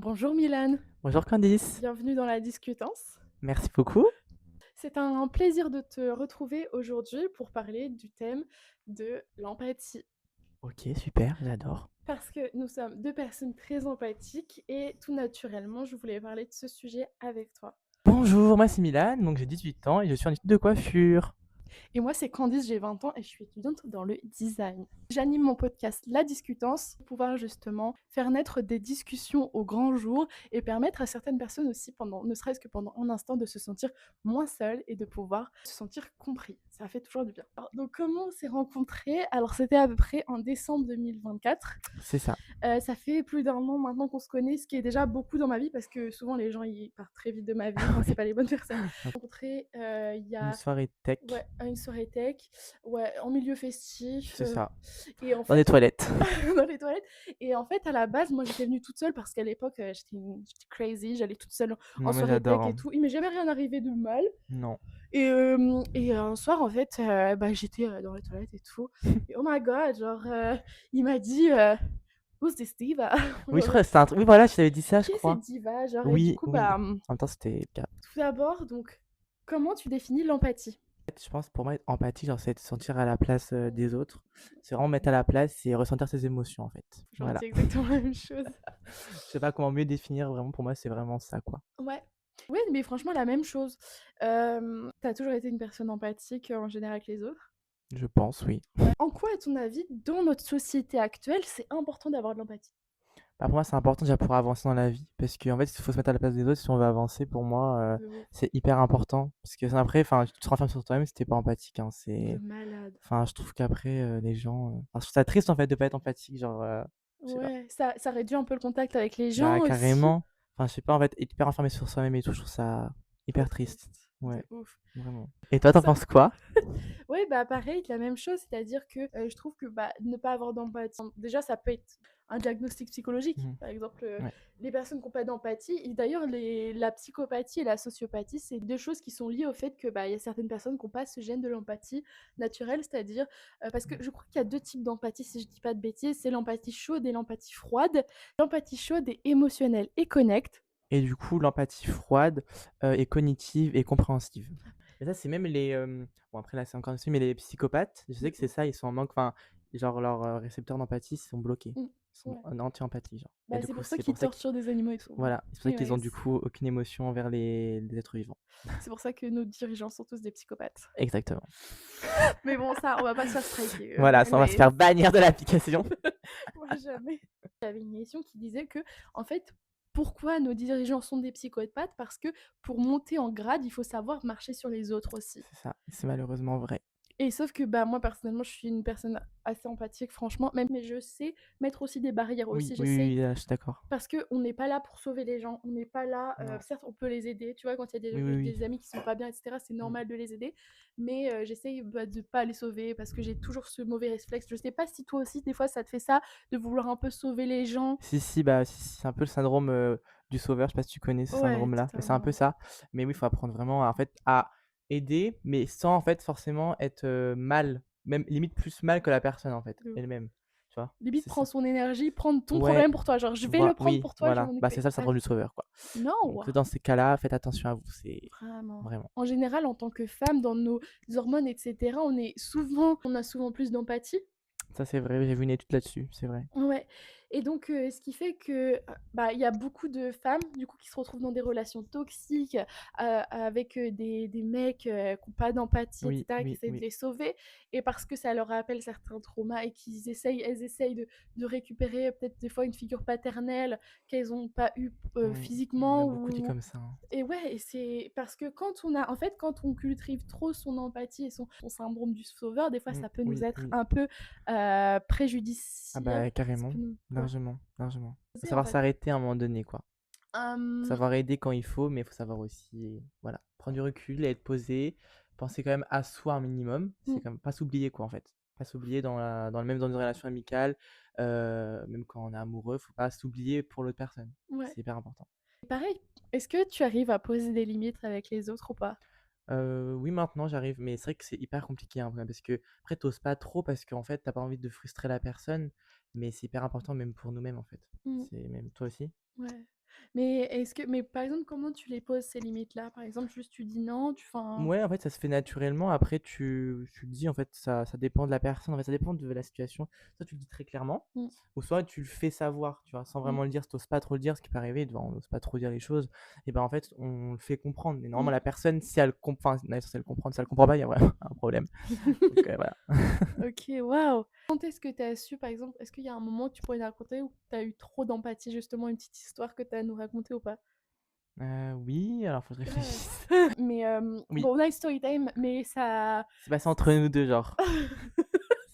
Bonjour Milan, Bonjour Candice, bienvenue dans la discutance. merci beaucoup. C'est un plaisir de te retrouver aujourd'hui pour parler du thème de l'empathie. Ok, super, j'adore. Parce que nous sommes deux personnes très empathiques et tout naturellement, je voulais parler de ce sujet avec toi. Bonjour, moi c'est Milan, donc j'ai 18 ans et je suis en études de coiffure. Et moi, c'est Candice, j'ai 20 ans et je suis étudiante dans le design. J'anime mon podcast La Discutance pour pouvoir justement faire naître des discussions au grand jour et permettre à certaines personnes aussi, pendant, ne serait-ce que pendant un instant, de se sentir moins seules et de pouvoir se sentir compris. Ça fait toujours du bien. Alors, donc, comment on s'est rencontrés? Alors, c'était à peu près en décembre 2024. C'est ça. Ça fait plus d'un an maintenant qu'on se connaît, ce qui est déjà beaucoup dans ma vie parce que souvent les gens ils partent très vite de ma vie quand c'est pas les bonnes personnes. Rencontré il y Une a soirée tech, ouais, à une soirée tech, ouais, en milieu festif, c'est ça. et en Dans les fait, toilettes. dans les toilettes. Et en fait, à la base, moi, j'étais venue toute seule parce qu'à l'époque, j'étais crazy, j'allais toute seule en Non mais soirée tech j'adore, et hein. tout. Il m'est jamais rien arrivé de mal. Non. Et un soir, en fait, bah, j'étais dans les toilettes et tout. Et oh my god, genre, il m'a dit, Who's this diva? Oui, je Genre, crois que c'était un truc. Oui, voilà, je t'avais dit ça, je qui est cette crois. diva? Genre, et du Oui, coup, oui. bah, En même temps, c'était le cas. tout d'abord, donc, comment tu définis l'empathie? En fait, je pense pour moi, être empathique, genre, c'est de se sentir à la place des autres. C'est vraiment mettre à la place et ressentir ses émotions, en fait. J'aurais Voilà. dit exactement la même chose. Je sais pas comment mieux définir, vraiment, pour moi, c'est vraiment ça, quoi. Ouais. Ouais, mais franchement, la même chose. Tu toujours été une personne empathique, en général avec les autres? Je pense, oui. Ouais. En quoi, à ton avis, dans notre société actuelle, c'est important d'avoir de l'empathie? Bah, pour moi, c'est important déjà pour avancer dans la vie. Parce qu'en fait, il faut se mettre à la place des autres si on veut avancer. Pour moi, De ouf. c'est hyper important. Parce que après, enfin, tu te renfermes sur toi-même si t'es pas empathique, hein. De C'est, malade. enfin, je trouve qu'après, les gens, enfin, je trouve ça triste en fait de pas être empathique. Genre, je sais pas. Ouais, ça réduit un peu le contact avec les Bah, gens aussi. carrément. Enfin, je sais pas, en fait, être hyper enfermé sur soi-même et tout, je trouve ça Trop hyper triste. triste. Ouais, De ouf. vraiment. Et toi, t'en Ça penses quoi? Ouais, bah, pareil, la même chose, c'est-à-dire que, je trouve que, bah, ne pas avoir d'empathie déjà, ça peut être un diagnostic psychologique. Mhm. Par exemple, Ouais. les personnes qui ont pas d'empathie et d'ailleurs la psychopathie et la sociopathie, c'est 2 choses qui sont liées au fait que, bah, il y a certaines personnes qui ont pas ce gène de l'empathie naturelle, c'est-à-dire, parce que je crois qu'il y a 2 types d'empathie, si je dis pas de bêtises, c'est l'empathie chaude et l'empathie froide. L'empathie chaude est émotionnelle et connecte. Et du coup, l'empathie froide est cognitive et compréhensive. Et ça, c'est même les. Bon, après, là, c'est encore dessus, mais les psychopathes, je sais que c'est ça, ils sont en manque. Enfin, genre, leurs récepteurs d'empathie sont bloqués. Mmh, Ils sont ouais. en anti-empathie, genre. Et Bah, du c'est coup, pour ça c'est qu'ils pour ça qu'ils. torturent des animaux et tout. Voilà, c'est pour ça qu'ils ont Anyways, du coup aucune émotion envers les êtres vivants. c'est pour ça que nos dirigeants sont tous des psychopathes. Exactement. Mais bon, ça, on va pas se faire striker. Voilà, ça, on va se Anyways, faire bannir de l'application. moi jamais. J'avais une émission qui disait que, en fait, pourquoi nos dirigeants sont des psychopathes? Parce que pour monter en grade, il faut savoir marcher sur les autres aussi. C'est ça, c'est malheureusement vrai. Et sauf que bah moi personnellement je suis une personne assez empathique franchement, même mais je sais mettre aussi des barrières Oui, aussi. oui, oui, J'essaye oui, là, je suis d'accord. parce que on n'est pas là pour sauver les gens, on n'est pas là. Non. Certes, on peut les aider, tu vois, quand il y a Oui, oui, oui. des amis qui sont pas bien, etc. C'est Mm. normal de les aider, mais j'essaye bah, de pas les sauver parce que j'ai toujours ce mauvais réflexe. Je sais pas si toi aussi des fois ça te fait ça, de vouloir un peu sauver les gens. Si, si, bah, si, c'est un peu le syndrome du sauveur. Je sais pas si tu connais ce Ouais, syndrome-là, mais c'est un peu totalement. ça. Mais oui, il faut apprendre vraiment en fait, à aider, mais sans en fait forcément être mal, même limite plus mal que la personne en fait, De ouf. elle-même. Tu vois? Limite, C'est prends ça. son énergie, prendre ton Ouais, problème pour toi. Genre, je vais le prendre oui, pour toi, je vais voilà. m'en Bah, c'est occuper. ça le Ouais. syndrome du sauveur, quoi. Non, Donc, dans ces cas-là, faites attention à vous, c'est vraiment. vraiment. En général, en tant que femme, dans nos hormones, etc., on a souvent plus d'empathie. Ça, c'est vrai, j'ai vu une étude là-dessus, c'est vrai. Ouais, et donc ce qui fait que, bah, il y a beaucoup de femmes, du coup, qui se retrouvent dans des relations toxiques, avec, des mecs, qui ont pas d'empathie et Oui, cetera, qui oui, essaient de oui. les sauver et parce que ça leur rappelle certains traumas et elles essayent de récupérer peut-être des fois une figure paternelle qu'elles ont pas eue, Oui, il y en a physiquement beaucoup dit ou comme ça, hein. et ouais, et c'est parce que quand on cultive trop son empathie et son syndrome du sauveur, des fois, ça peut nous Oui, être oui. un peu, Ah préjudiciable. bah, Ça carrément, peut nous ouais, largement, largement. Faut en savoir fait. s'arrêter à un moment donné, quoi. Hem, Savoir aider quand il faut, mais il faut savoir aussi, voilà, prendre du recul et être posé, penser quand même à soi un minimum. C'est mmh, quand même pas s'oublier, quoi, en fait. Pas s'oublier même dans une relation amicale, même quand on est amoureux, faut pas s'oublier pour l'autre personne. ouais. C'est hyper important. Pareil, est-ce que tu arrives à poser des limites avec les autres ou pas? Oui, maintenant j'arrive, mais c'est vrai que c'est hyper compliqué, hein, parce que après t'oses pas trop parce qu'en fait, t'as pas envie de frustrer la personne, mais c'est hyper important même pour nous-mêmes, en fait. Mmh, C'est même toi aussi? ouais. Mais par exemple, comment tu les poses ces limites-là? Par exemple, juste tu dis non, enfin. Ouais, en fait, ça se fait naturellement. Après, tu le dis, en fait, ça dépend de la personne, en fait, ça dépend de la situation. Soit tu le dis très clairement, Mmh, ou soit tu le fais savoir, tu vois, sans mmh, vraiment le dire, si tu pas trop le dire, ce qui peut arriver, on n'ose pas trop dire les choses, et ben en fait, on le fait comprendre. Et normalement, mmh. la personne, si elle comprend, elle est censée le comprendre, si elle comprend pas, il y a vraiment un problème. Donc, voilà. OK, waouh! Quand est-ce que tu as su, par exemple, est-ce qu'il y a un moment que tu pourrais nous raconter où tu as eu trop d'empathie, justement, une petite histoire que tu as à nous raconter ou pas? Oui, alors faut que je Ouais. réfléchisse. Mais Oui, bon, on a une story time, mais ça c'est passé entre nous deux, genre.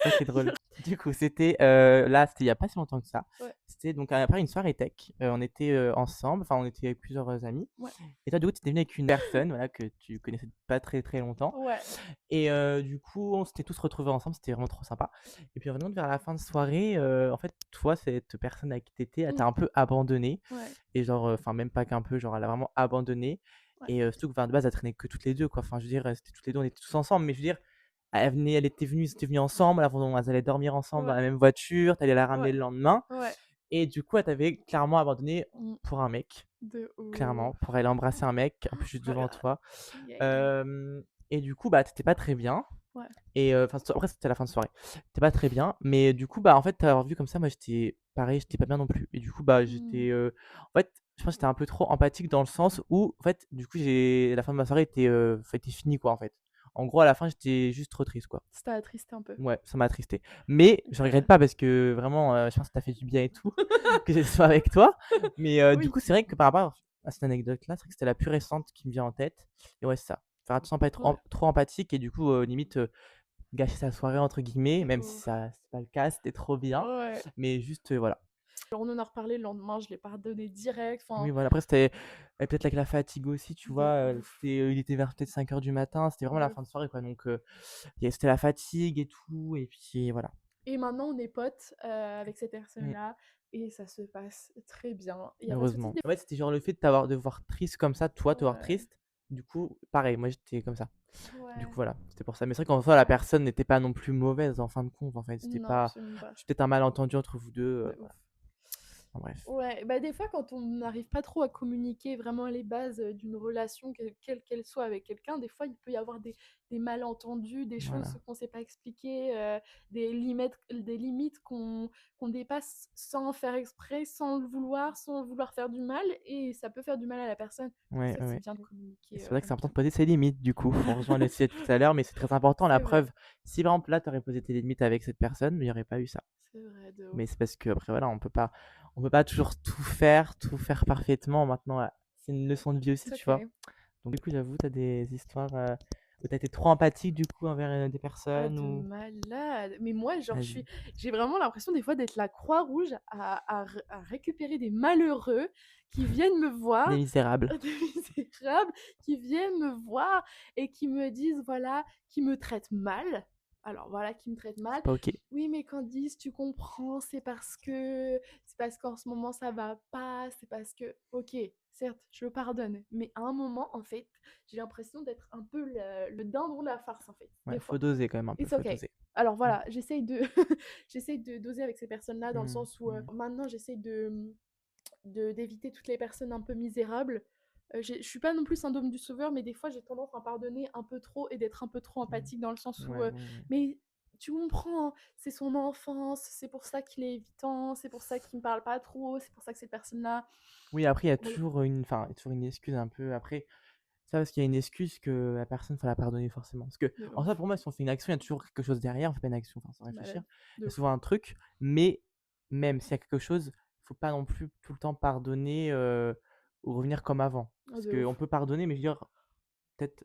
Ça qui est drôle. Du coup, c'était, là, c'était il y a pas si longtemps que ça. Ouais, C'était donc après une soirée tech, on était, ensemble, enfin on était avec plusieurs, amis ouais, et toi, du coup, tu étais venu avec une personne, voilà, que tu connaissais pas très, très longtemps ouais. et du coup, on s'était tous retrouvés ensemble, c'était vraiment trop sympa et puis vraiment vers la fin de soirée, en fait, toi, cette personne avec qui tu étais, elle Mmh, t'a un peu abandonné ouais, et genre, enfin même pas qu'un peu, genre elle a vraiment abandonné ouais. et surtout que, enfin, de base, elle traînait que toutes les 2 quoi. Enfin, je veux dire, c'était toutes les 2 on était tous ensemble, mais je veux dire, elle était venue ils étaient venus ensemble, elles allaient dormir ensemble dans Ouais, la même voiture, tu allais la ramener ouais, le lendemain ouais. et du coup, elle t'avait clairement abandonné Mmh. pour un mec, De ouf. clairement, pour aller embrasser un mec, en plus juste Oh là devant là. toi. Aïe, aïe. Hem et du coup, bah, tu pas très bien Ouais. et enfin, après c'était la fin de soirée. Tu pas très bien, mais du coup, bah, en fait, t'avoir vu comme ça, moi, j'étais pareil, j'étais pas bien non plus et du coup, bah, Mmh. en fait, je pense que j'étais un peu trop empathique dans le sens où, en fait, du coup, j'ai la fin de ma soirée était finie, quoi, en fait. En gros, à la fin, j'étais juste trop triste, quoi. Ça t'a attristé un peu? Ouais, ça m'a attristé. Mais je regrette OK. pas parce que vraiment, je pense que ça fait du bien et tout, que je sois avec toi. Mais du Oui. coup, c'est vrai que par rapport à cette anecdote-là, c'est vrai que c'était la plus récente qui me vient en tête. Et ouais, c'est ça. Faire attention à pas être Ouais. trop empathique et du coup, limite, gâcher sa soirée, entre guillemets, De même si ouf. ça c'est pas le cas, c'était trop bien. Ouais. Mais juste, voilà. On en a reparlé le lendemain, je l'ai pardonné direct, Oui, enfin, voilà. Après, c'était peut-être avec la fatigue aussi, tu de vois. ouf, Il était vers peut-être 5 heures du matin. C'était vraiment de la ouf. fin de soirée, quoi. Donc, c'était la fatigue et tout. Et puis, voilà. Et maintenant on est potes, avec cette Mm. personne-là et ça se passe très bien. Il y a pas de souci Heureusement. des En fait, c'était genre le fait de voir triste comme ça, toi, te voir ouais, triste. Du coup, pareil, moi j'étais comme ça. Du coup, ouais, voilà, c'était pour ça. Mais c'est vrai qu'en soi, la ouais. personne n'était pas non plus mauvaise en fin de compte. En fait, c'était Non, pas. absolument pas. C'est peut-être un malentendu entre vous deux. De ouf. Voilà. Enfin, bref. Ouais, bah, des fois, quand on n'arrive pas trop à communiquer vraiment les bases, d'une relation, quelle qu'elle soit avec quelqu'un, des fois, il peut y avoir des malentendus, des choses Voilà. qu'on sait pas expliquer, des limites qu'on dépasse sans faire exprès, sans le vouloir, sans vouloir faire du mal et ça peut faire du mal à la personne. Pour Ouais, ça, ouais, c'est ouais. bien de Et communiquer, c'est vrai que comme c'est important ça. de poser ses limites, du coup. On rejoint le sujet de tout à l'heure, mais c'est très important. La C'est vrai, preuve, si par exemple là, tu aurais posé tes limites avec cette personne, il n'y aurait pas eu ça. c'est vrai, de Mais ouf. c'est parce que après voilà, on peut pas toujours tout faire parfaitement. Maintenant, c'est une leçon de vie aussi, C'est tu vois. OK. Donc du coup, j'avoue, t'as des histoires où t'as été trop empathique du coup envers des Ah personnes de ou malade! Mais moi, genre, vas-y, j'ai vraiment l'impression des fois d'être la Croix-Rouge à récupérer des malheureux qui viennent me voir, des misérables. des misérables, qui viennent me voir et qui me disent, voilà, qui me traitent mal. Alors voilà, qui me traitent C'est mal. pas OK. Oui, mais Candice, tu comprends, c'est parce qu'en ce moment ça va pas, c'est parce que, ok, certes, je pardonne, mais à un moment, en fait, j'ai l'impression d'être un peu le dindon de la farce, en fait, des Ouais, faut fois. doser quand même un Et peu, c'est faut ok. doser. Alors Mmh. voilà, j'essaye de, j'essaye de doser avec ces personnes-là dans le Mmh, sens où mmh. maintenant j'essaye d'éviter toutes les personnes un peu misérables. Je suis pas non plus syndrome du sauveur, mais des fois j'ai tendance à pardonner un peu trop et d'être un peu trop Mmh. empathique dans le sens où, Ouais, ouais, ouais. mais tu comprends, hein, c'est son enfance, c'est pour ça qu'il est évitant, c'est pour ça qu'il me parle pas trop, c'est pour ça que cette personne-là. Oui, après il y a Bon, toujours il y a toujours une excuse un peu après ça parce qu'il y a une excuse que la personne faut la pardonner forcément. Parce que de en soi ouf, pour moi si on fait une action, il y a toujours quelque chose derrière, on fait pas une action, enfin sans c'est réfléchir. malade, Il de y a ouf, souvent un truc, mais même s'il y a quelque chose, faut pas non plus tout le temps pardonner ou revenir comme avant. ah, Parce de qu'on ouf. peut pardonner, mais je veux dire, peut-être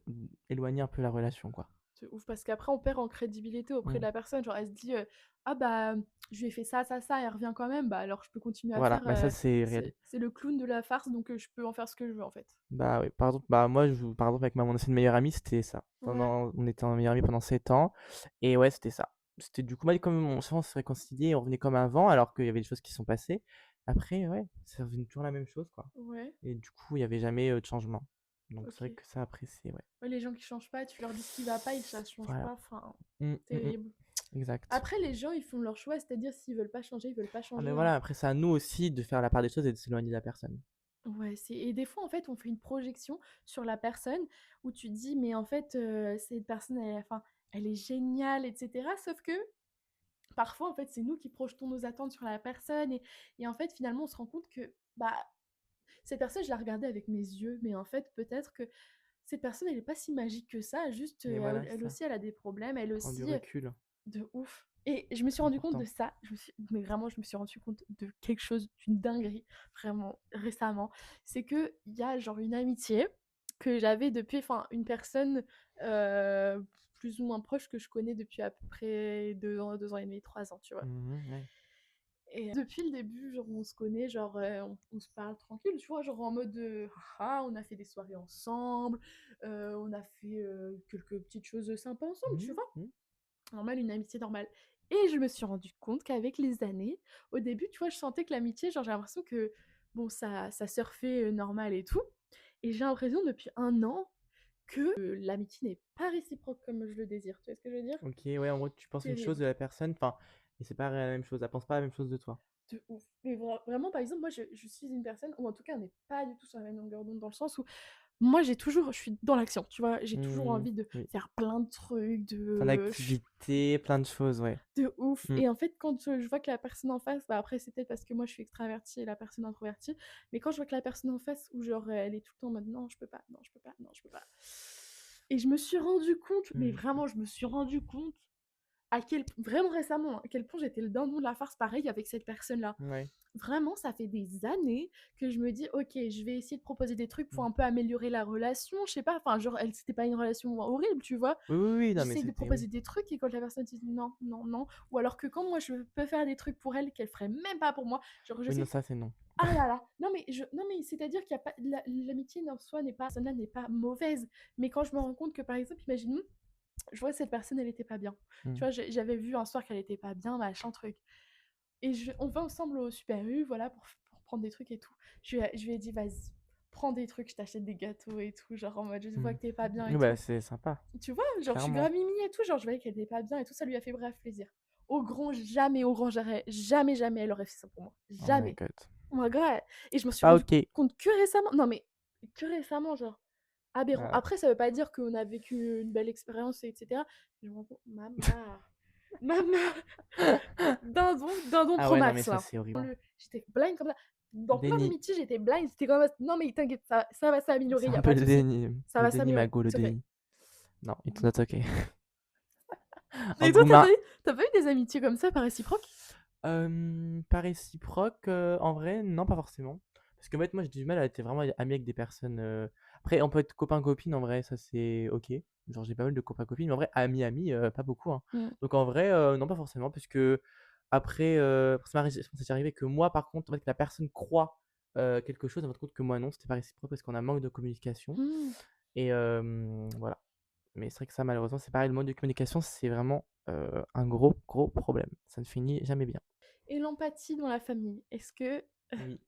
éloigner un peu la relation, quoi. De ouf, parce qu'après on perd en crédibilité auprès de Mmh. la personne. Genre elle se dit ah bah je lui ai fait ça, ça, ça, elle revient quand même, bah alors je peux continuer à Voilà, faire. bah ça c'est réel. C'est le clown de la farce, donc je peux en faire ce que je veux en fait. Bah oui, par exemple, bah moi, par exemple, avec mon ancienne meilleure amie, c'était ça. Ouais, On était en meilleure amie pendant 7 ans, et ouais, c'était ça. C'était du coup, moi, comme on se réconciliait, on revenait comme avant, alors qu'il y avait des choses qui sont passées. Après, ouais, ça revenait toujours la même chose, quoi. ouais, Et du coup, il y avait jamais de changement. Donc c'est vrai ok. que ça, après, c'est ouais. Ouais, les gens qui changent pas, tu leur dis ce qui va pas, ils ça change Voilà. pas, enfin, Mm. terrible. Exact. Après les gens ils font leur choix, c'est-à-dire s'ils veulent pas changer, ils veulent pas Ah mais changer, hein. voilà, après, c'est à nous aussi de faire la part des choses et de s'éloigner de la personne. Ouais, et des fois, en fait, on fait une projection sur la personne où tu te dis: «Mais en fait, cette personne, elle est géniale et cetera». Sauf que parfois, en fait, c'est nous qui projetons nos attentes sur la personne et en fait, finalement, on se rend compte que, bah, cette personne, je la regardais avec mes yeux, mais en fait, peut-être que cette personne, elle est pas si magique que ça, juste, Mais voilà, c'est elle ça. aussi, elle a des problèmes, elle Prendre du aussi, recul, de ouf. Et je me suis c'est rendu compte de important. ça, mais vraiment, je me suis rendu compte de quelque chose, d'une dinguerie, vraiment, récemment. C'est qu'il y a genre une amitié que j'avais depuis, enfin, une personne plus ou moins proche que je connais depuis à peu près 2 ans et demi, 3 ans, tu vois. Ouais. Et depuis le début, genre, on se connaît, genre, on se parle tranquille, tu vois, genre en mode on a fait des soirées ensemble, on a fait quelques petites choses sympas ensemble, tu vois. Mmh. Normal, une amitié normale. Et je me suis rendu compte qu'avec les années, au début, tu vois, je sentais que l'amitié, genre, j'ai l'impression que, bon, ça surfait normal et tout. Et j'ai l'impression depuis 1 an que l'amitié n'est pas réciproque comme je le désire. Tu vois ce que je veux dire? OK, ouais, en gros, tu penses une chose Terrible. de la personne, enfin et c'est pas la même chose. Elle pense pas la même chose de toi. De ouf. Mais vraiment, par exemple, moi, je suis une personne, ou en tout cas, on n'est pas du tout sur la même longueur d'onde dans le sens où moi, je suis dans l'action, tu vois. J'ai toujours Mmh, envie de oui. faire plein de trucs, Plein d'activités, plein de choses, ouais. de ouf. Mmh. Et en fait, quand je vois que la personne en face, bah après, c'est peut-être parce que moi, je suis extravertie et la personne introvertie, mais quand je vois que la personne en face, où genre, elle est tout le temps en mode non, je peux pas, non, je peux pas, non, je peux pas. Et je me suis rendu compte, mais Mmh. vraiment, je me suis rendu compte vraiment récemment, à quel point j'étais le dindon de la farce, pareil, avec cette personne-là. Ouais. Vraiment, ça fait des années que je me dis: «OK, je vais essayer de proposer des trucs pour Mmh. un peu améliorer la relation», je sais pas, enfin, genre, c'était pas une relation horrible, tu vois? Oui, non, mais J'essaye de c'était proposer oui. des trucs et quand la personne dit: «Non, non, non», ou alors que quand moi je peux faire des trucs pour elle qu'elle ferait même pas pour moi, genre, je Oui, non, sais que ça, c'est non. ah là là, non mais c'est-à-dire qu'il y a pas l'amitié en soi n'est pas celle-là n'est pas mauvaise, mais quand je me rends compte que, par exemple, imaginons, je vois que cette personne, elle était pas bien. Tu Mmh. vois, j'avais vu un soir qu'elle était pas bien, machin truc. Et on va ensemble au Super U, voilà, pour prendre des trucs et tout. Je lui ai dit, vas-y, prends des trucs, je t'achète des gâteaux et tout, genre en mode, je vois Mmh. que t'es pas bien et Oui, bah, tout. c'est sympa, Tu vois, genre, je suis clairement. grave mimi et tout, genre, je voyais qu'elle était pas bien et tout, ça lui a fait bref plaisir. Au grand jamais, au grand jamais, jamais, jamais elle aurait fait ça pour moi. Oh my Jamais. god. Moi, grave. Et je me C'est suis pas rendu OK. compte que récemment, non mais, que récemment, genre, aberrant. Voilà. Après, ça veut pas dire qu'on a vécu une belle expérience, etc. Je me rends compte, maman, dindon Ah pro ouais, non, mais max ça, là. c'est horrible. J'étais blind comme ça. Dans plein Déni. d'amitiés, j'étais blind. C'était comme non mais t'inquiète, ça va s'améliorer, C'est y un a peu pas de le souci. déni. Ça Le va déni, s'améliorer, Mago, le s'il te plaît. déni. Non, it's not OK. En Et toi, Gouma, t'as pas eu des amitiés comme ça par réciproque? pas réciproque, en vrai, non, pas forcément. Parce qu'en fait, moi, j'ai du mal à être vraiment ami avec des personnes, après, on peut être copain-copine, en vrai, ça, c'est OK. Genre, j'ai pas mal de copains-copines, mais en vrai, amis, pas beaucoup, hein. Mmh. Donc en vrai, non, pas forcément, puisque après, ça m'est déjà arrivé que moi, par contre, en fait, que la personne croit, quelque chose, en fin de compte que moi non, c'était pas réciproque parce qu'on a un manque de communication Mmh. et voilà. Mais c'est vrai que ça, malheureusement, c'est pareil, le manque de communication, c'est vraiment, un gros, gros problème. Ça ne finit jamais bien. Et l'empathie dans la famille, Oui,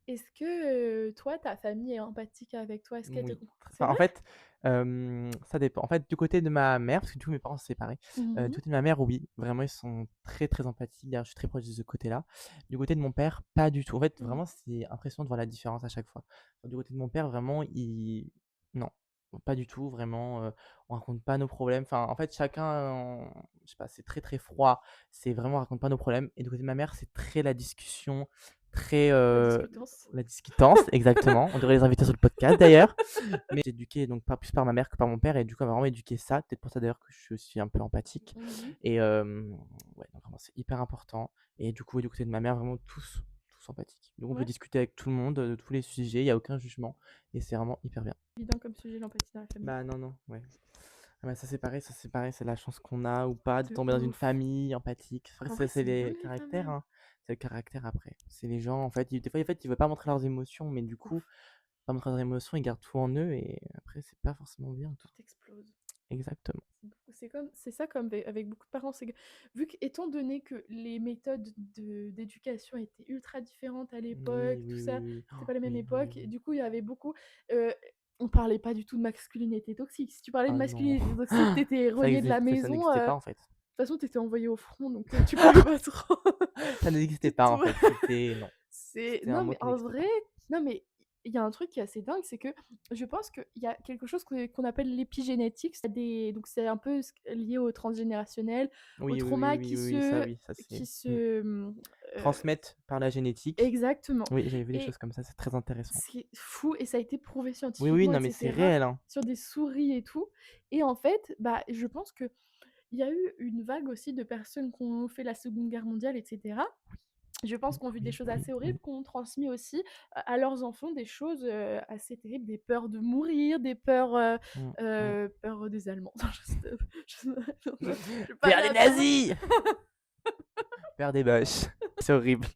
est-ce que, toi, ta famille est empathique avec toi? Est-ce qu'elle te oui. comprend? C'est Enfin, en vrai? fait, ça dépend. En fait, du côté de ma mère, parce que du coup, mes parents sont séparés. Du Mmh. côté de ma mère, oui, vraiment, ils sont très, très empathiques. D'ailleurs, je suis très proche de ce côté-là. Du côté de mon père, pas du tout. En fait, Mmh. vraiment, c'est impressionnant de voir la différence à chaque fois. Du côté de mon père, vraiment, il non, pas du tout, vraiment, on raconte pas nos problèmes. Enfin, en fait, chacun, je sais pas, c'est très, très froid. C'est vraiment, on raconte pas nos problèmes et du côté de ma mère, c'est très la discussion, très, La discutance. la discutance, exactement. On devrait les inviter sur le podcast d'ailleurs. Mais j'ai éduqué donc pas plus par ma mère que par mon père et du coup, elle m'a vraiment éduqué ça. Peut-être pour ça d'ailleurs que je suis un peu empathique Mmh. et ouais, donc vraiment, c'est hyper important et du coup, ouais, du côté de ma mère, vraiment tous empathiques. Donc on peut Ouais, discuter avec tout le monde, de tous les sujets, il y a aucun jugement et c'est vraiment hyper bien. évident comme sujet, l'empathie dans la famille. Bah, non, non, ouais. Ah bah, ça c'est pareil, c'est la chance qu'on a ou pas de De tomber dans une ouf. famille empathique. Après En ça vrai, c'est c'est une les dinguerie quand caractères, même. hein. C'est le caractère après. C'est les gens en fait, des fois en fait, ils veulent pas montrer leurs émotions, mais du coup, Ouf, pas montrer leurs émotions, ils gardent tout en eux et après c'est pas forcément bien tout. tout explose. Exactement. C'est ça comme avec beaucoup de parents, c'est que vu qu'étant donné que les méthodes d'éducation étaient ultra différentes à Oui, l'époque, tout oui, oui, ça, oui. c'était Oh, pas la même oui, oui, époque, et oui. du coup, il y avait beaucoup. euh, on parlait pas du tout de masculinité toxique. Si tu parlais de Ah non. masculinité toxique, t'étais renié de la Ça maison. n'existait pas en fait. De toute façon, t'étais envoyé au front, donc tu parlais pas trop Ça n'existait du pas en tout. fait, c'était non. C'est C'était un non mot mais qui en n'existait vrai, pas. non mais il y a un truc qui est assez dingue, c'est que je pense qu'il y a quelque chose qu'on appelle l'épigénétique. Donc c'est un peu lié au transgénérationnel, au Oui, oui, oui, trauma oui, oui, ça oui, ça qui c'est se... transmettre par la génétique. exactement. Oui, j'avais vu des Et choses comme ça, c'est très intéressant. c'est fou et ça a été prouvé Oui, oui, scientifiquement, non mais c'est etc., réel, hein. sur des souris et tout. Et en fait, bah, je pense que il y a eu une vague aussi de personnes qui ont fait la Seconde Guerre mondiale, etc. Je pense qu'on vu des Oui, choses oui, assez horribles, oui. qui ont transmis aussi à leurs enfants des choses assez terribles, des peurs de mourir, des peurs, Mmh, mmh. peur des Allemands. Je vais pas Père aller des à peur. nazis! Père des Boches. C'est horrible.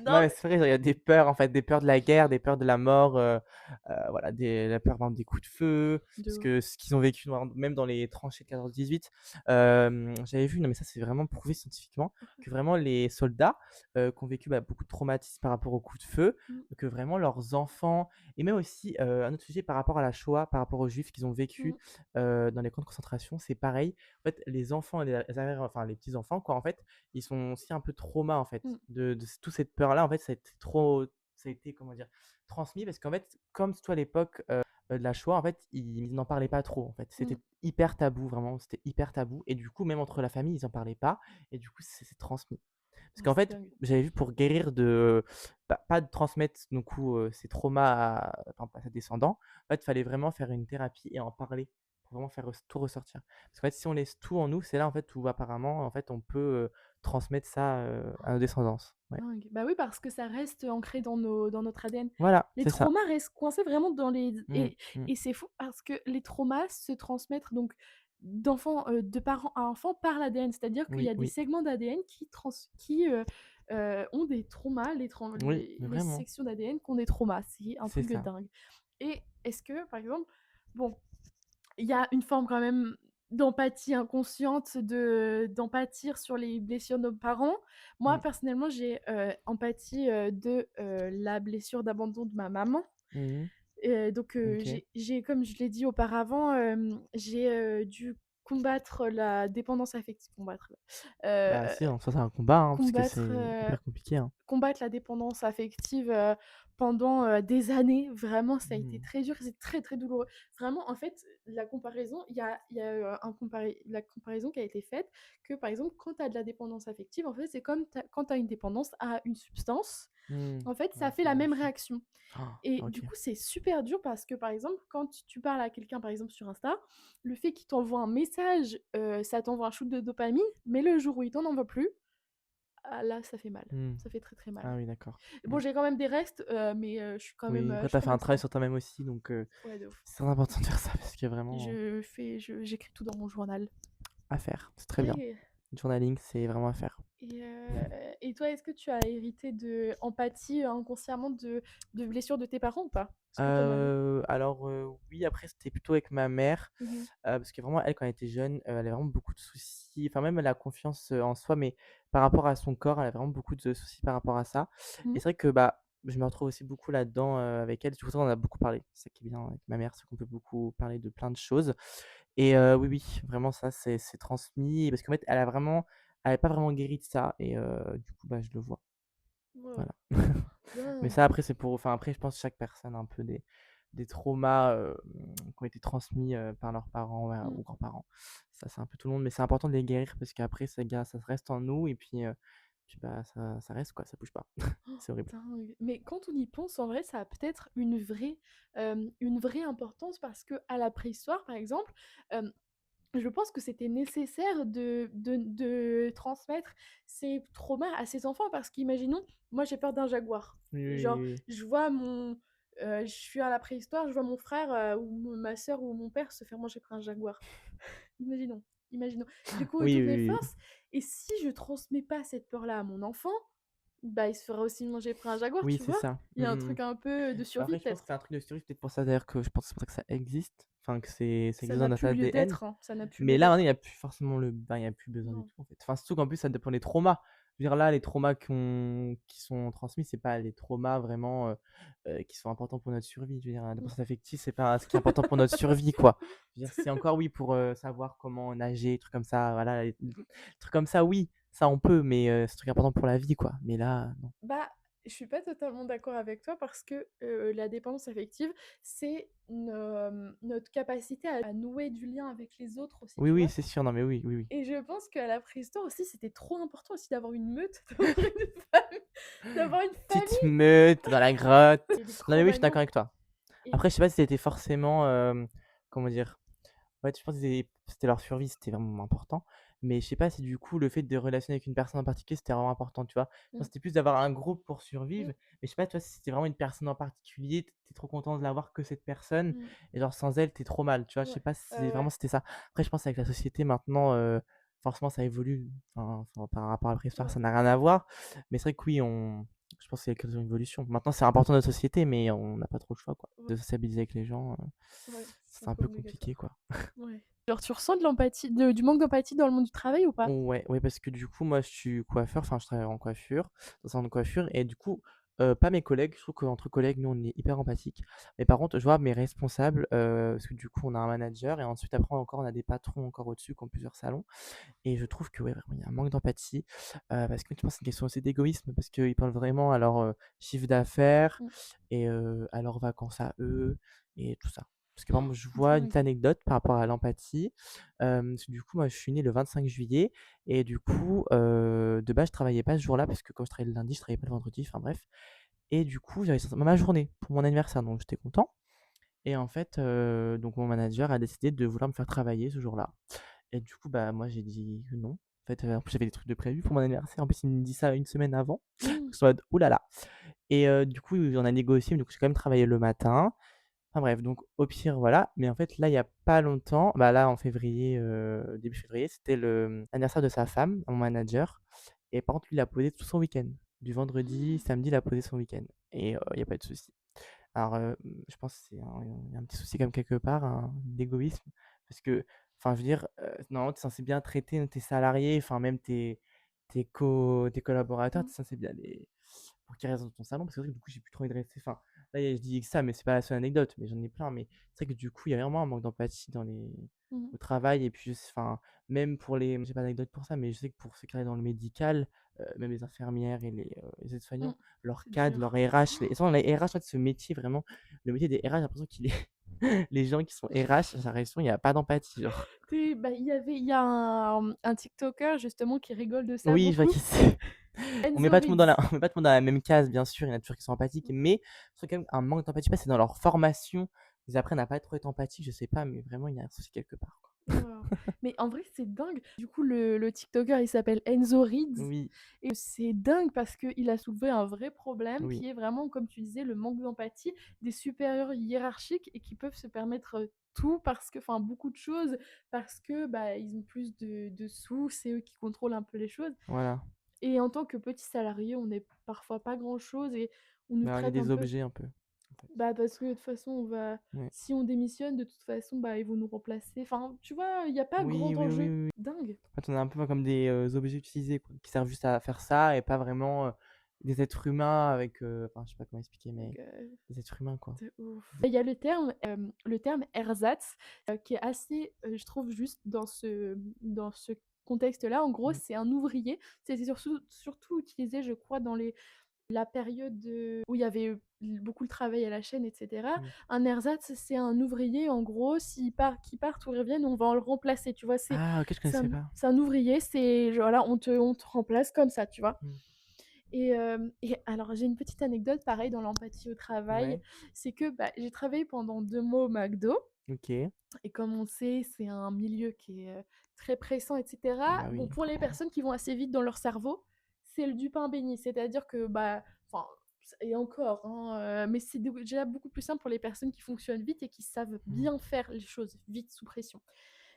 Non, Non, mais c'est vrai, genre, il y a des peurs, en fait, des peurs de la guerre, des peurs de la mort, voilà, la peur, par exemple, des coups de feu, mais de parce ouf. que ce qu'ils ont vécu même dans les tranchées de 14-18, j'avais vu, non, mais ça, c'est vraiment prouvé scientifiquement, que vraiment les soldats, qui ont vécu, bah, beaucoup de traumatismes par rapport aux coups de feu, Mmh, que vraiment leurs enfants et même aussi, un autre sujet par rapport à la Shoah, par rapport aux juifs qu'ils ont vécu, mmh, dans les camps de concentration, c'est pareil. En fait, les enfants et les arrière enfin, les petits-enfants, quoi, en fait, ils sont aussi un peu traumas en fait mmh, de toute cette peur-là. En fait, ça a été comment dire transmis parce qu'en fait, comme toi à l'époque de la Shoah, en fait, ils n'en parlaient pas trop. En fait, mmh. c'était hyper tabou, vraiment, c'était hyper tabou. Et du coup, même entre la famille, ils en parlaient pas. Et du coup, c'est transmis. Parce Ah, qu'en c'est fait, dingue. j'avais vu pour guérir de pas de transmettre du coup ces traumas enfin, à ses descendants. En fait, il fallait vraiment faire une thérapie et en parler pour vraiment faire tout ressortir. Parce qu'en fait, si on laisse tout en nous, c'est là en fait où apparemment en fait on peut transmettre ça à nos descendants. Ouais. Dingue. Bah oui, parce que ça reste ancré dans notre ADN. Voilà, Les c'est ça. traumas restent coincés vraiment dans les... Mmh, mmh. Et c'est fou parce que les traumas se transmettent donc d'enfants, de parents à enfants par l'ADN. C'est-à-dire qu'il y Oui, a des oui, segments d'ADN qui ont des traumas, oui, mais les vraiment, sections d'ADN qui ont des traumas. C'est un c'est truc de ça. dingue. Et est-ce que, par exemple, bon, il y a une forme quand même d'empathie inconsciente, d'empathir sur les blessures de nos parents. Moi, Mmh, personnellement, j'ai, empathie, de, la blessure d'abandon de ma maman. mmh. Donc, OK. comme je l'ai dit auparavant, j'ai, dû combattre la dépendance affective, Bah si, en soi, c'est un combat, hein, parce que combattre, c'est hyper compliqué, hein. combattre la dépendance affective, pendant, des années. Vraiment, ça a été Mmh. très dur, c'est très, très douloureux. Vraiment, en fait, la comparaison, il y a, la comparaison qui a été faite que, par exemple, quand tu as de la dépendance affective, en fait, c'est comme quand tu as une dépendance à une substance, Mmh. en fait, ça Ouais, fait c'est la vrai même aussi. réaction. Ah, Et du OK. coup, c'est super dur parce que, par exemple, quand tu parles à quelqu'un, par exemple, sur Insta, le fait qu'il t'envoie un message, ça t'envoie un shoot de dopamine, mais le jour où il t'en envoie plus, ah là, ça fait mal. Mmh. Ça fait très, très mal. Ah oui, d'accord. Bon, Mmh. j'ai quand même des restes, mais Oui, après je tu suis as quand fait un même travail stable. sur toi-même aussi, donc Ouais, de ouf. c'est très important de faire ça parce que vraiment J'écris tout dans mon journal. à faire, c'est très bien. Et Le journaling, c'est vraiment à faire. et toi, est-ce que tu as hérité de empathie, inconsciemment de blessures de tes parents ou pas? Est-ce que tu en as eu? Alors, oui, après c'était plutôt avec ma mère, Mmh. parce que vraiment elle, quand elle était jeune, elle avait vraiment beaucoup de soucis, enfin même elle a confiance, en soi, mais par rapport à son corps, elle a vraiment beaucoup de soucis par rapport à ça et Mmh. c'est vrai que, bah, je me retrouve aussi beaucoup là-dedans, avec elle. C'est pour ça qu'on en a beaucoup parlé. C'est ça qui est bien avec ma mère, c'est qu'on peut beaucoup parler de plein de choses et oui, oui, vraiment ça c'est transmis parce qu'en fait elle a pas vraiment guéri de ça et du coup, bah, je le vois, Waouh, voilà. Mais dingue. ça après c'est pour enfin après je pense que chaque personne a un peu des traumas, qui ont été transmis, par leurs parents, Mmh. ou grands-parents. Ça c'est un peu tout le monde, mais c'est important de les guérir parce qu'après ça reste en nous et puis bah, ça reste quoi, ça bouge pas. Oh, C'est horrible. dingue. Mais quand on y pense, en vrai, ça a peut-être une vraie importance parce que à la préhistoire, par exemple, hem, je pense que c'était nécessaire de transmettre ces traumas à ses enfants parce qu'imaginons, moi j'ai peur d'un jaguar. Oui, oui, Genre, oui, oui. je vois je suis à la préhistoire, je vois mon frère, ma sœur ou mon père se faire manger par un jaguar. Imaginons, imaginons. Du coup, Oui, toutes mes oui, oui, oui. forces et si je transmets pas cette peur-là à mon enfant, bah, il se fera aussi manger par un jaguar, Oui, tu c'est vois? ça. Il y Mmh, a un mmh, mmh. truc un peu de Bah, survie après je pense que peut-être. c'est un truc de survie, peut-être pour ça d'ailleurs que je pense que c'est pour ça que ça existe, enfin que ça Ça existe n'a dans notre plus lieu ADN. d'être, hein, ça n'a plus Mais lieu là, maintenant, il d'être. y a plus forcément il y a plus besoin du Non. tout, en fait. Enfin, surtout qu'en plus, ça dépend des traumas. Je veux dire, là, les traumas qui sont transmis, c'est pas les traumas vraiment, qui sont importants pour notre survie. Je veux dire, la Mmh. dépendance affective, c'est pas ce qui est important pour notre survie, quoi. Je veux dire, c'est encore, oui, pour, savoir comment nager, trucs comme ça, voilà, les trucs comme ça, oui, ça on peut, mais c'est un truc important pour la vie, quoi. Mais là, non. Bah, Je suis pas totalement d'accord avec toi parce que, la dépendance affective, c'est notre capacité à nouer du lien avec les autres aussi, Oui, tu oui, vois? c'est sûr, non, mais oui, oui, oui. Et je pense qu'à la préhistoire aussi, c'était trop important aussi d'avoir une meute, d'avoir une famille d'avoir une Petite famille meute dans la grotte. et les Non, mais oui, je suis d'accord Cro-Magnons avec toi. et Après, je sais pas si c'était forcément, comment dire? Ouais, je pense que c'était leur survie, c'était vraiment important. Mais je sais pas si du coup, le fait de relationner avec une personne en particulier, c'était vraiment important, tu vois? Genre, mmh, c'était plus d'avoir un groupe pour mmh, survivre. Mais je sais pas, tu vois, si c'était vraiment une personne en particulier, tu trop content de l'avoir que cette personne. mmh, Et genre, sans elle, t'es trop mal, tu vois? Je sais ouais, pas si ouais, vraiment ouais, c'était ça. Après, je pense avec la société maintenant, forcément, ça évolue. Enfin, par rapport à la préhistoire, ouais, ça n'a rien à voir. Mais c'est vrai que oui, je pense qu'il y a une évolution. Maintenant, c'est important dans notre société, mais on n'a pas trop le choix, quoi. ouais, De sociabiliser avec les gens, ouais, c'est un c'est un peu peu compliqué, obligatoire. quoi. Ouais. Genre tu ressens de l'empathie du manque d'empathie dans le monde du travail ou pas? Ouais, ouais, parce que du coup, moi, je suis coiffeur, enfin, je travaille en coiffure, dans un salon de coiffure, et du coup, pas mes collègues, je trouve qu'entre collègues, nous, on est hyper empathiques. Mais par contre, je vois mes responsables, parce que du coup, on a un manager, et ensuite, après, encore, on a des patrons encore au-dessus qui ont plusieurs salons, et je trouve que, ouais, vraiment, il y a un manque d'empathie, parce que je pense que c'est une question aussi d'égoïsme, parce qu'ils pensent vraiment à leur chiffre d'affaires, Mmh, et à leurs vacances à eux, et tout ça. Parce que, par exemple, je vois une petite dingue. anecdote par rapport à l'empathie. Parce que du coup, moi, je suis né le 25 juillet et du coup, de base, je travaillais pas ce jour-là parce que quand je travaillais le lundi, je travaillais pas le vendredi, enfin bref. Et du coup, j'avais ma journée pour mon anniversaire, donc j'étais content. Et en fait, donc mon manager a décidé de vouloir me faire travailler ce jour-là. Et du coup, bah, moi, j'ai dit que non. En fait, en plus, j'avais des trucs de prévu pour mon anniversaire. En plus, il me dit ça une semaine avant. Mmh. Je suis en mode, ouh là là. Et du coup, on a négocié, mais du coup, j'ai quand même travaillé le matin. Enfin bref, donc au pire, voilà. Mais en fait, là, il y a pas longtemps, bah là, en février, début février, c'était le anniversaire de sa femme, mon manager. Et par contre, lui, il a posé tout son week-end. Du vendredi, samedi, il a posé son week-end. Et il y a pas de souci. Alors, je pense que il y a un petit souci comme quelque part, d'égoïsme. Parce que, enfin, je veux dire, normalement, tu es censé bien traiter tes salariés, enfin, même tes collaborateurs, Mmh. tu es censé bien les pour qu'ils restent dans ton salon. Parce que c'est vrai que du coup, j'ai plus trop envie de rester. Enfin, là, je dis que ça, mais c'est pas la seule anecdote, mais j'en ai plein. Mais c'est vrai que du coup, il y a vraiment un manque d'empathie Mmh. au travail. Et puis, enfin, même pour les. J'ai pas d'anecdote pour ça, mais je sais que pour ceux qui travaillent dans le médical, même les infirmières et les Mmh. aides-soignants, leur C'est cadre, leur dur. RH, et sans les RH, en fait, ce métier vraiment, le métier des RH, j'ai l'impression qu'il est. Les gens qui sont RH, j'ai l'impression qu'il n'y a pas d'empathie, genre. Bah, il y a un TikToker justement qui rigole de ça Oui, je vois beaucoup, qui c'est. On met Enzo pas tout le monde dans Ritz. on met pas tout le monde dans la même case, bien sûr, il y en a toujours qui sont empathiques, Mmh. mais je trouve quand même un manque d'empathie. Je sais pas si c'est dans leur formation, ils apprennent à pas trop être empathiques, je sais pas, mais vraiment, il y a un souci quelque part, quoi. Waouh! Mais en vrai, c'est dingue. Du coup, le TikToker, il s'appelle Enzo Ritz Oui, et c'est dingue parce qu'il a soulevé un vrai problème oui, qui est vraiment, comme tu disais, le manque d'empathie des supérieurs hiérarchiques et qui peuvent se permettre, tout parce que enfin, beaucoup de choses parce que, bah, ils ont plus de sous, c'est eux qui contrôlent un peu les choses voilà. et en tant que petit salarié, on n'est parfois pas grand-chose et on nous Bah, on est traite un des peu objets un peu, en fait. bah, parce que de toute façon, on va Ouais. si on démissionne, de toute façon, bah, ils vont nous remplacer. Enfin, tu vois, il y a pas Oui, grand oui, oui, enjeu. oui, oui. Dingue. En fait, on est un peu comme des objets utilisés, quoi, qui servent juste à faire ça et pas vraiment des êtres humains avec. Enfin, je sais pas comment expliquer, mais Donc, des êtres humains, quoi. de ouf. Il y a le terme ersatz, qui est assez, je trouve juste dans ce contexte-là. En gros, Mm, c'est un ouvrier. C'était surtout utilisé, je crois, dans la période, où il y avait beaucoup de travail à la chaîne et cetera. mm. Un ersatz, c'est un ouvrier, en gros, qu'il parte ou revienne, on va le remplacer, tu vois? Ah, ok, je connaissais pas. C'est un ouvrier, c'est genre voilà, on te remplace comme ça, tu vois? Mm. Et alors j'ai une petite anecdote pareil dans l'empathie au travail, Ouais, c'est que, bah, j'ai travaillé pendant 2 mois au McDo ok. et comme on sait, c'est un milieu qui est, très pressant et cetera. Bah Bon, oui. pour les personnes qui vont assez vite dans leur cerveau, c'est le du pain béni. C'est-à-dire que, bah, enfin et encore, hein, mais c'est déjà beaucoup plus simple pour les personnes qui fonctionnent vite et qui savent Mm. bien faire les choses vite sous pression.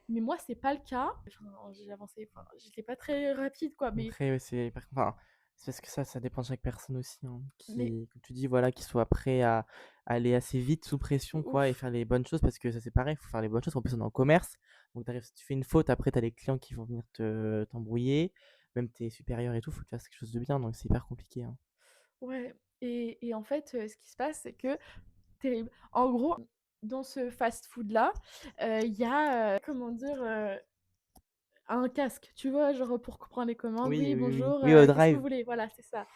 Mais moi, c'est pas le cas. Enfin, j'ai avancé, enfin, j'étais pas très rapide, quoi, Après, ouais, enfin, c'est parce que ça dépend de chaque personne aussi, hein, mais comme tu dis, voilà, qui soit prêt à aller assez vite sous de pression, quoi, et ouf. faire les bonnes choses, parce que ça, c'est pareil, il faut faire les bonnes choses. En plus, on est en commerce, donc si tu fais une faute, après, tu as les clients qui vont venir t'embrouiller, même tes supérieurs et tout, faut que tu fasses quelque chose de bien, donc c'est hyper compliqué, hein. Ouais et en fait, ce qui se passe, c'est que terrible. En gros, dans ce fast-food-là, il y a, comment dire? un casque, tu vois? Genre pour prendre les commandes. Oui, «Oui, oui, oui. bonjour, Oui, au qu'est-ce que vous drive. voulez?» Voilà, c'est ça.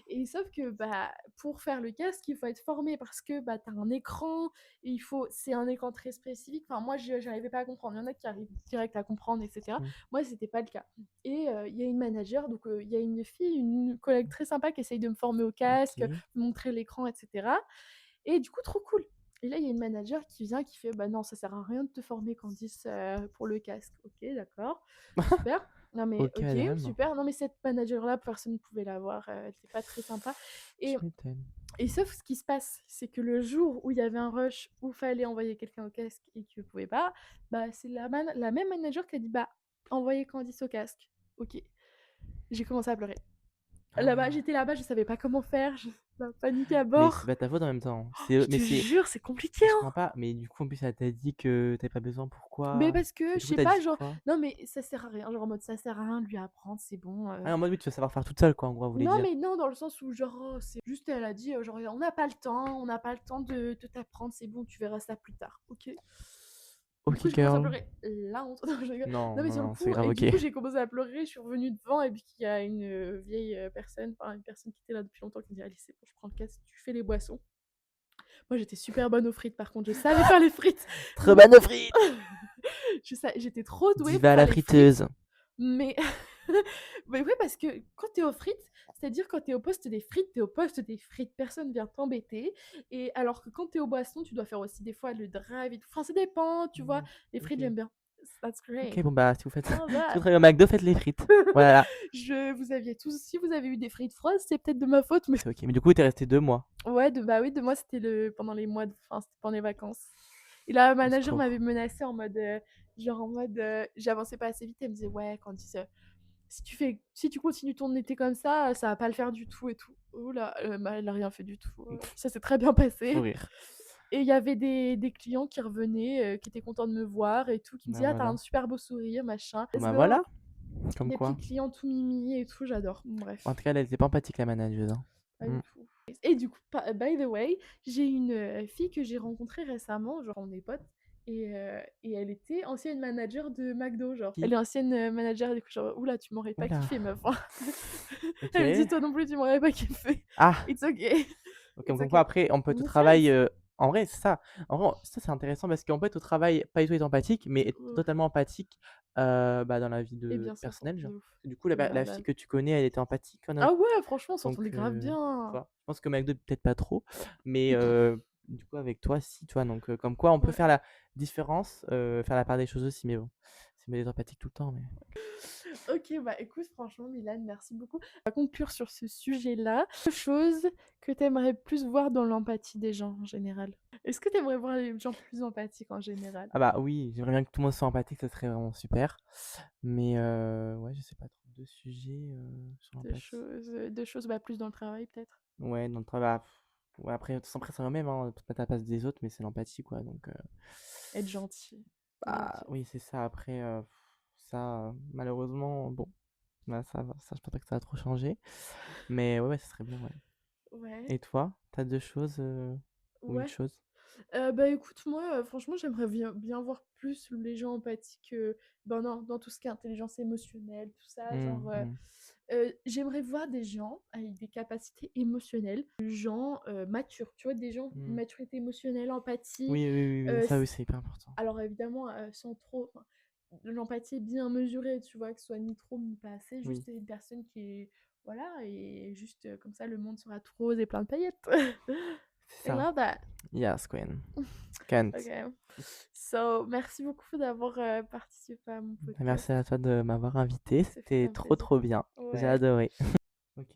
Et sauf que, bah, pour faire le casque, il faut être formé parce que, bah, tu as un écran, et il faut c'est un écran très spécifique. Enfin, moi, je j'arrivais pas à comprendre. Il y en a qui arrivent direct à comprendre et cetera. Mmh. Moi, c'était pas le cas. Et il y a une manager, donc il y a une fille, une collègue très sympa qui essaye de me former au casque, OK. me montrer l'écran et cetera. Et du coup, trop cool. Et là, il y a une manager qui vient, qui fait: «Bah non, ça sert à rien de te former Candice, pour le casque». OK, d'accord, super. Non mais Au OK, calme. super. Non mais cette manager-là, personne ne pouvait la voir, elle était pas très sympa. Tu Et m'étonnes. sauf ce qui se passe, c'est que le jour où il y avait un rush, où fallait envoyer quelqu'un au casque et que pouvait pas, bah, c'est la même manager qui a dit: «Bah, envoyez Candice au casque». OK. J'ai commencé à pleurer. Là-bas, j'étais là-bas, je savais pas comment faire, la panique à Mais c'est bord. pas ta faute en même temps. Je Mais te jure, c'est compliqué, je hein! comprends pas, mais du coup, en plus, elle t'a dit que tu pas besoin, Mais pourquoi? parce que, Et je du coup, sais tu dit pas, genre quoi? non mais ça sert à rien, genre en mode ça sert à rien de lui apprendre, c'est bon, Ah, en mode, oui, tu vas savoir faire toute seule, quoi, en gros, elle voulait non dire. mais non, dans le sens où genre, c'est juste elle a dit, genre: «On n'a pas le temps, on n'a pas le temps de t'apprendre, c'est bon, tu verras ça plus tard». OK. Du coup, OK j'ai commencé à girl. pleurer, la honte. Non, je rigole. Non, Non mais non, sur le non, c'est coup, grave et OK. du coup, j'ai commencé à pleurer, je suis revenue devant et puis il y a une, vieille, personne, enfin une personne qui était là depuis longtemps qui me dit: «Allez, c'est bon, je prends le casque, tu fais les boissons». Moi, j'étais super bonne aux frites par contre, je savais faire les frites, Trop mais bonne aux frites! j'étais trop douée pour Diva à faire la les frites. friteuse. Mais mais ouais, parce que quand t'es aux frites, c'est-à-dire quand t'es au poste des frites, t'es au poste des frites, personne vient t'embêter. Et alors que quand t'es aux boissons, tu dois faire aussi des fois le drive et tout. Enfin, ça dépend, tu vois? Mmh. Les frites, OK. j'aime bien. That's OK, great. bon, bah, si vous faites All si vous that. travaillez au McDo, faites les frites. Voilà, Vous aviez tous, si vous avez eu des frites froides, c'est peut-être de ma faute, mais c'est OK. Mais du coup, tu es resté 2 mois. ouais, bah oui, de moi, c'était pendant les mois enfin, c'était pendant les vacances. Et la Au manager secours. m'avait menacée en mode, genre en mode, j'avançais pas assez vite, elle me disait: «Ouais, Candice, si tu continues ton été comme ça va pas le faire du tout et tout». Ouh là, bah, elle a rien fait du tout, ça s'est très bien Fou passé. rire. Et il y avait des clients qui revenaient, qui étaient contents de me voir et tout, qui me Bah, disaient: «Ah, tu un voilà. super beau sourire, machin, let's Bah, go». voilà, comme Des petits quoi. clients tout mimi et tout, j'adore. En Bref, tout cas, elle était pas empathique, la manageuse, hein. pas Mmh. du tout. Et du coup, by the way, j'ai une, fille que j'ai rencontrée récemment, genre on est potes. Et elle était ancienne manager de McDo, genre. Elle Qui? est ancienne, manager, du coup, genre: «Ouh là, tu m'aurais pas Ouh là! kiffé meuf, hein». Elle me dit: OK. «Toi non plus, tu m'aurais pas kiffé». Ah! It's okay. OK, It's comme quoi okay. après on peut être au No travail, offense. en vrai c'est ça. En vrai ça c'est intéressant parce qu'on peut être au travail, pas du tout être empathique, mais De être ouf. totalement empathique, bah, dans la vie Et de bien s'entendre, personnelle de genre. ouf. Du coup De la fille malade. que tu connais, elle était empathique en Ah ouais, franchement, on donc s'entendait grave tu bien. vois? Je pense que McDo peut-être pas trop, mais du coup avec toi si, tu vois? Donc comme quoi on peut Ouais. faire la différence, faire la part des choses aussi, mais bon, c'est mieux d'être empathique tout le temps, mais OK, bah, écoute, franchement, Milan, merci beaucoup. On va conclure sur ce sujet-là. Chose que tu aimerais plus voir dans l'empathie des gens en général? Est-ce que tu aimerais voir les gens plus empathiques en général? ah bah oui, j'aimerais bien que tout le monde soit empathique, ça serait vraiment super, mais ouais, je sais pas trop, 2 sujets, sur l'empathie. De choses, bah, plus dans le travail peut-être? Ouais, dans le travail, bah, ouais, après, sans pression même, hein, te mettre à la place des autres, mais c'est l'empathie, quoi. Donc, Être gentil. bah, OK. oui, c'est ça. Après, ça, malheureusement, bon, bah, ça, je pense pas que ça va trop changer. Mais ouais, ouais, ça serait bien, ouais. Ouais. Et toi, t'as deux choses ou une Ouais. chose? Bah, écoute, moi, franchement, j'aimerais bien voir plus les gens empathiques, ben, dans tout ce qui est intelligence émotionnelle, tout ça, Mmh, genre, mmh. j'aimerais voir des gens avec des capacités émotionnelles, des gens, matures, tu vois? Des gens Mmh. maturité émotionnelle, empathie, Oui, oui, oui, oui, ça, oui, s c'est hyper important. alors évidemment, sans trop enfin, de l'empathie bien mesurée, tu vois? Que ce soit ni trop ni pas assez, Oui, juste une personne qui est voilà et juste, comme ça le monde sera tout rose et plein de paillettes. c'est I ça. love that. Yes, Queen. Can't. OK. So, merci beaucoup d'avoir, participé à mon Merci podcast. à toi de m'avoir invité. Ça fait C'était un trop, plaisir. trop bien. J'ai Ouais. adoré. Ok.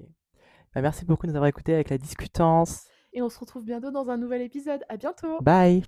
Bah, merci beaucoup de nous avoir écoutés avec la discutance. Et on se retrouve bientôt dans un nouvel épisode. À bientôt! Bye!